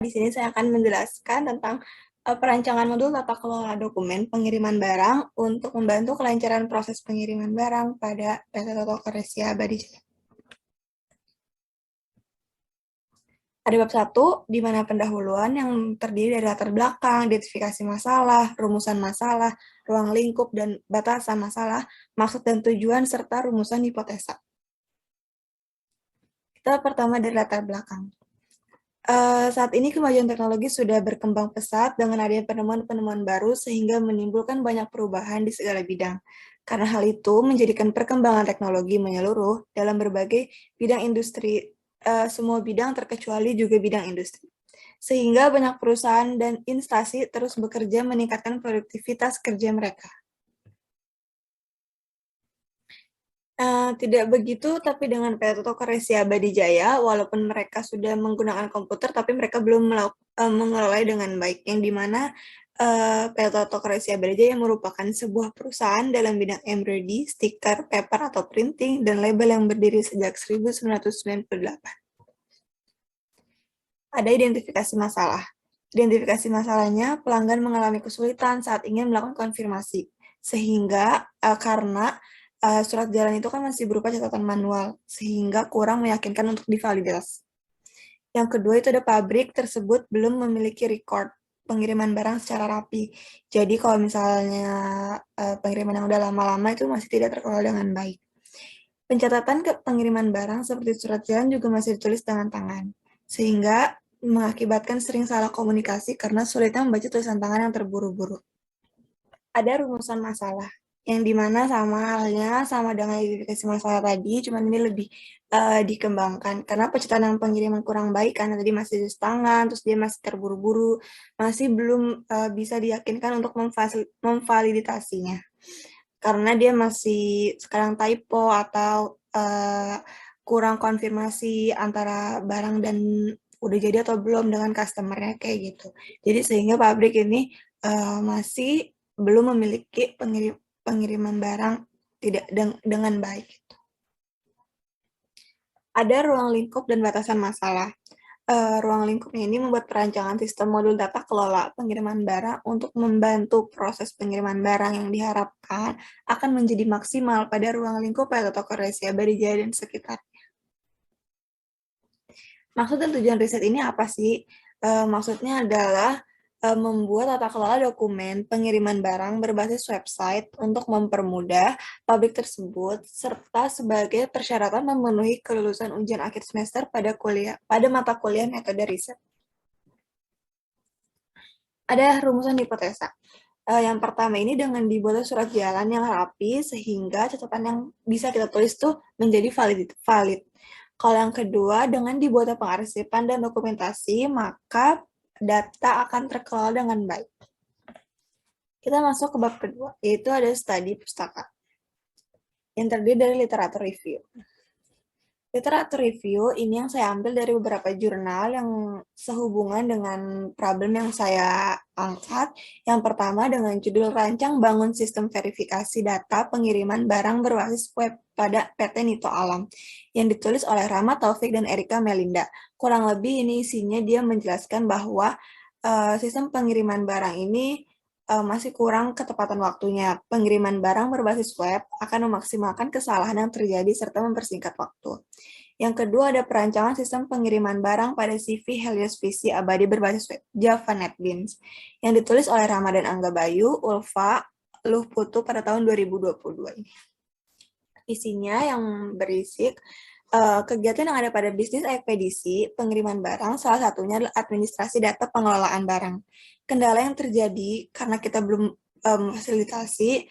Di sini saya akan menjelaskan tentang perancangan modul tata kelola dokumen pengiriman barang untuk membantu kelancaran proses pengiriman barang pada PT Toto Koresya Abadi Jaya. Ada bab 1, di mana pendahuluan yang terdiri dari latar belakang, identifikasi masalah, rumusan masalah, ruang lingkup dan batasan masalah, maksud dan tujuan, serta rumusan hipotesa. Kita pertama dari latar belakang. Saat ini kemajuan teknologi sudah berkembang pesat dengan adanya penemuan-penemuan baru sehingga menimbulkan banyak perubahan di segala bidang. Karena hal itu menjadikan perkembangan teknologi menyeluruh dalam berbagai bidang industri, semua bidang terkecuali juga bidang industri. Sehingga banyak perusahaan dan instansi terus bekerja meningkatkan produktivitas kerja mereka. Tidak begitu, tapi dengan PT Toto Koresya Abadi Jaya, walaupun mereka sudah menggunakan komputer, tapi mereka belum mengelolanya dengan baik, yang dimana PT Toto Koresya Abadi Jaya merupakan sebuah perusahaan dalam bidang embroidery, stiker, paper atau printing, dan label yang berdiri sejak 1998. Ada identifikasi masalah. Identifikasi masalahnya, pelanggan mengalami kesulitan saat ingin melakukan konfirmasi, sehingga karena surat jalan itu kan masih berupa catatan manual, sehingga kurang meyakinkan untuk divalidasi. Yang kedua itu ada pabrik tersebut belum memiliki record pengiriman barang secara rapi. Jadi kalau misalnya pengiriman yang udah lama-lama itu masih tidak terkelola dengan baik. Pencatatan ke pengiriman barang seperti surat jalan juga masih ditulis dengan tangan, sehingga mengakibatkan sering salah komunikasi karena sulitnya membaca tulisan tangan yang terburu-buru. Ada rumusan masalah, yang dimana sama halnya sama dengan identifikasi masalah tadi, cuman ini lebih dikembangkan. Karena pencatatan pengiriman kurang baik, karena tadi masih tulis tangan, terus dia masih terburu-buru, masih belum bisa diyakinkan untuk memvalidasinya. Karena dia masih sekarang typo atau kurang konfirmasi antara barang dan udah jadi atau belum dengan customer-nya kayak gitu. Jadi sehingga pabrik ini masih belum memiliki pengiriman barang tidak dengan baik. Ada ruang lingkup dan batasan masalah. Ruang lingkupnya ini membuat perancangan sistem modul data kelola pengiriman barang untuk membantu proses pengiriman barang yang diharapkan akan menjadi maksimal pada ruang lingkup PT Toto Koresya Abadi Jaya dan sekitarnya. Maksud dan tujuan riset ini apa sih? Maksudnya adalah membuat tata kelola dokumen pengiriman barang berbasis website untuk mempermudah pabrik tersebut, serta sebagai persyaratan memenuhi kelulusan ujian akhir semester pada mata kuliah metode riset. Ada rumusan hipotesa. Yang pertama ini dengan dibuat surat jalan yang rapi sehingga catatan yang bisa kita tulis tuh menjadi valid. Kalau yang kedua, dengan dibuat pengarsipan dan dokumentasi, maka data akan terkelola dengan baik. Kita masuk ke bab kedua, yaitu ada studi pustaka, yang terdiri dari literatur review. Literatur review ini yang saya ambil dari beberapa jurnal yang sehubungan dengan problem yang saya angkat. Yang pertama dengan judul Rancang Bangun Sistem Verifikasi Data Pengiriman Barang Berbasis Web pada PT Nito Alam, yang ditulis oleh Rama Taufik dan Erika Melinda. Kurang lebih ini isinya dia menjelaskan bahwa sistem pengiriman barang ini masih kurang ketepatan waktunya. Pengiriman barang berbasis web akan memaksimalkan kesalahan yang terjadi serta mempersingkat waktu. Yang kedua ada perancangan sistem pengiriman barang pada CV Helios PC abadi berbasis web, Java NetBeans, yang ditulis oleh Rama dan Angga Bayu, Ulfa, Luh Putu pada tahun 2022 ini. Isinya yang berisik kegiatan yang ada pada bisnis ekspedisi pengiriman barang, salah satunya adalah administrasi data pengelolaan barang. Kendala yang terjadi karena kita belum fasilitasi,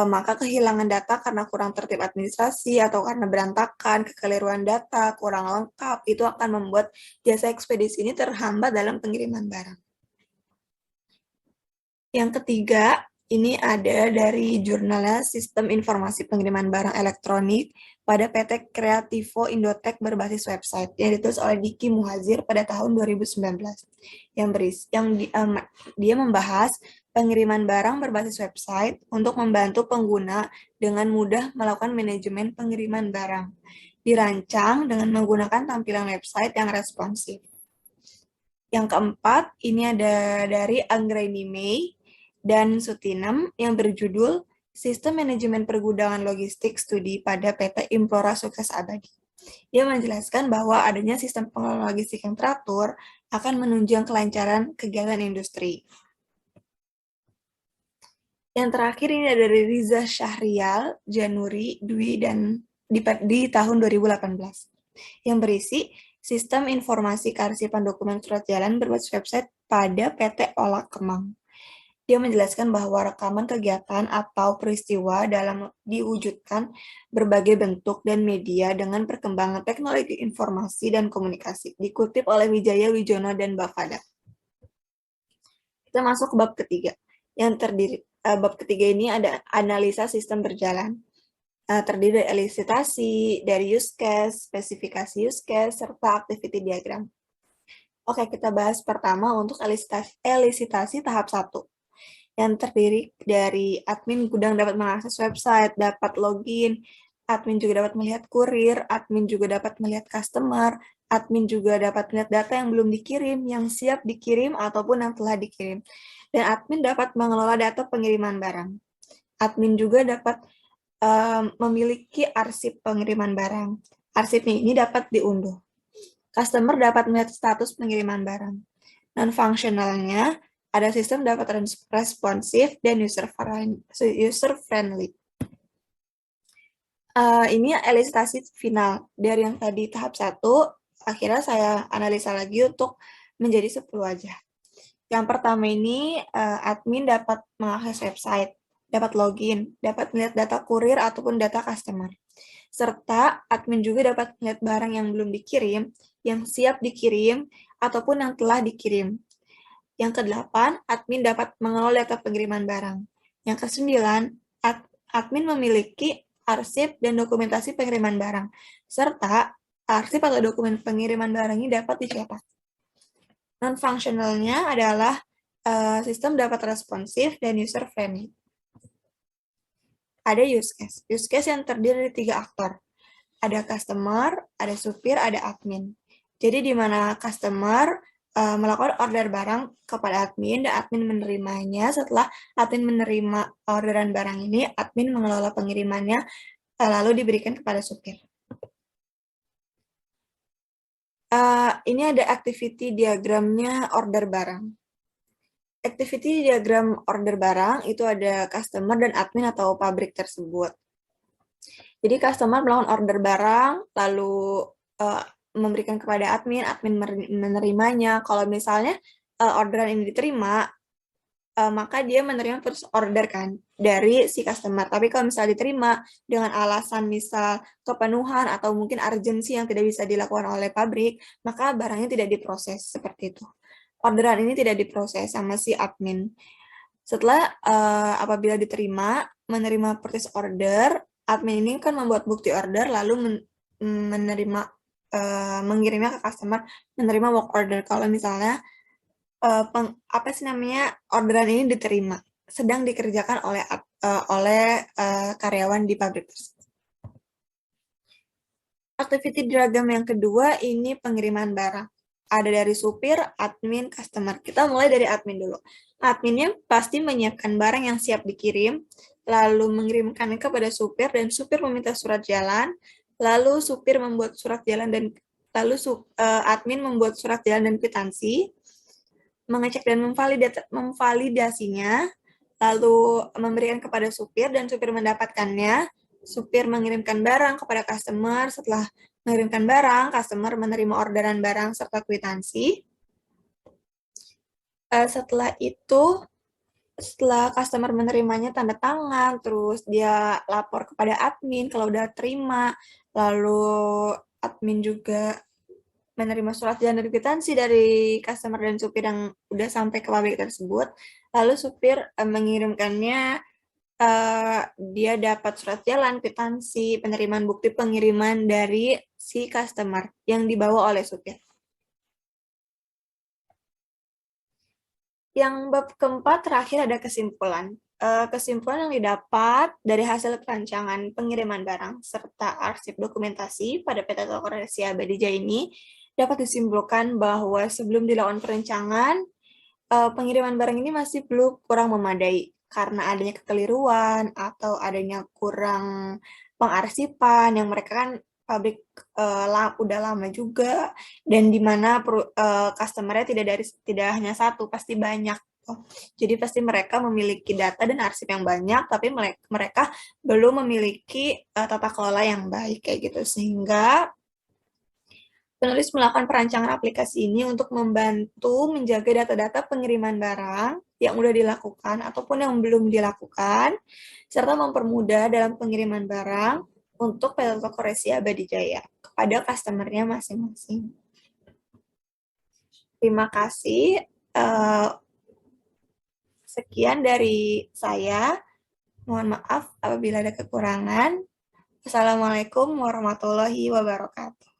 maka kehilangan data karena kurang tertib administrasi atau karena berantakan, kekeliruan data, kurang lengkap, itu akan membuat jasa ekspedisi ini terhambat dalam pengiriman barang. Yang ketiga, ini ada dari jurnalnya Sistem Informasi Pengiriman Barang Elektronik pada PT Kreativo Indotek berbasis website yang ditulis oleh Diki Muhazir pada tahun 2019. Dia membahas pengiriman barang berbasis website untuk membantu pengguna dengan mudah melakukan manajemen pengiriman barang. Dirancang dengan menggunakan tampilan website yang responsif. Yang keempat, ini ada dari Anggraini May dan Sutinem yang berjudul Sistem Manajemen Pergudangan Logistik Studi pada PT Implora Sukses Abadi. Dia menjelaskan bahwa adanya sistem pengelolaan logistik yang teratur akan menunjang kelancaran kegiatan industri. Yang terakhir ini ada dari Riza Syahrial, Januri, Dwi, dan di tahun 2018. Yang berisi Sistem Informasi Kearsipan Dokumen Surat Jalan berbasis website pada PT Olah Kemang. Dia menjelaskan bahwa rekaman kegiatan atau peristiwa dalam diwujudkan berbagai bentuk dan media dengan perkembangan teknologi informasi dan komunikasi. Dikutip oleh Wijaya Wijono dan Bavada. Kita masuk ke bab ketiga. Bab ketiga ini ada analisa sistem berjalan. Terdiri dari elisitasi, dari use case, spesifikasi use case, serta activity diagram. Oke, kita bahas pertama untuk elisitasi tahap 1. Yang terdiri dari admin gudang dapat mengakses website, dapat login, admin juga dapat melihat kurir, admin juga dapat melihat customer, admin juga dapat melihat data yang belum dikirim, yang siap dikirim, ataupun yang telah dikirim. Dan admin dapat mengelola data pengiriman barang. Admin juga dapat memiliki arsip pengiriman barang. Arsipnya ini dapat diunduh. Customer dapat melihat status pengiriman barang. Non-functionalnya, ada sistem dapat responsif dan user-friendly. Ini elisitasi final. Dari yang tadi tahap 1, akhirnya saya analisa lagi untuk menjadi 10 aja. Yang pertama ini, admin dapat mengakses website, dapat login, dapat melihat data kurir ataupun data customer. Serta admin juga dapat melihat barang yang belum dikirim, yang siap dikirim, ataupun yang telah dikirim. Yang ke-8, admin dapat mengelola data pengiriman barang. Yang ke-9, admin memiliki arsip dan dokumentasi pengiriman barang, serta arsip atau dokumen pengiriman barang ini dapat dicetak. Non-functionalnya adalah sistem dapat responsif dan user-friendly. Ada use case. Use case yang terdiri dari 3 aktor. Ada customer, ada supir, ada admin. Jadi di mana customer melakukan order barang kepada admin, dan admin menerimanya. Setelah admin menerima orderan barang ini, admin mengelola pengirimannya, lalu diberikan kepada supir. Ini ada activity diagramnya order barang. Activity diagram order barang itu ada customer dan admin atau pabrik tersebut. Jadi customer melakukan order barang, lalu memberikan kepada admin, admin menerimanya. Kalau misalnya orderan ini diterima, maka dia menerima terus order kan dari si customer. Tapi kalau misalnya diterima dengan alasan misal kepenuhan atau mungkin urgensi yang tidak bisa dilakukan oleh pabrik, maka barangnya tidak diproses seperti itu. Orderan ini tidak diproses sama si admin. Setelah apabila diterima, menerima purchase order, admin ini kan membuat bukti order lalu menerima mengirimnya ke customer, menerima work order. Kalau misalnya orderan ini diterima, sedang dikerjakan oleh karyawan di pabrik tersebut. Activity diagram yang kedua ini pengiriman barang. Ada dari supir, admin, customer. Kita mulai dari admin dulu. Adminnya pasti menyiapkan barang yang siap dikirim, lalu mengirimkannya kepada supir, dan supir meminta surat jalan, lalu supir membuat surat jalan dan admin membuat surat jalan dan kwitansi, mengecek dan memvalidasinya, lalu memberikan kepada supir dan supir mendapatkannya, supir mengirimkan barang kepada customer, setelah mengirimkan barang, customer menerima orderan barang serta kwitansi. Setelah itu, setelah customer menerimanya tanda tangan, terus dia lapor kepada admin kalau udah terima, lalu admin juga menerima surat jalan dan kwitansi dari customer dan supir yang udah sampai ke pabrik tersebut, lalu supir mengirimkannya, dia dapat surat jalan, kwitansi, penerimaan bukti pengiriman dari si customer yang dibawa oleh supir. Yang bab keempat terakhir ada kesimpulan. Kesimpulan yang didapat dari hasil perancangan pengiriman barang serta arsip dokumentasi pada PT Tokopedia Abadija ini dapat disimpulkan bahwa sebelum dilakukan perencanaan, pengiriman barang ini masih belum kurang memadai karena adanya kekeliruan atau adanya kurang pengarsipan yang mereka kan pabrik udah lama juga dan di mana customer-nya tidak hanya satu, pasti banyak. Jadi pasti mereka memiliki data dan arsip yang banyak, tapi mereka belum memiliki tata kelola yang baik kayak gitu sehingga penulis melakukan perancangan aplikasi ini untuk membantu menjaga data-data pengiriman barang yang sudah dilakukan ataupun yang belum dilakukan, serta mempermudah dalam pengiriman barang untuk PT Toko Resi Abadi Jaya kepada customer-nya masing-masing. Terima kasih. Sekian dari saya. Mohon maaf apabila ada kekurangan. Assalamualaikum warahmatullahi wabarakatuh.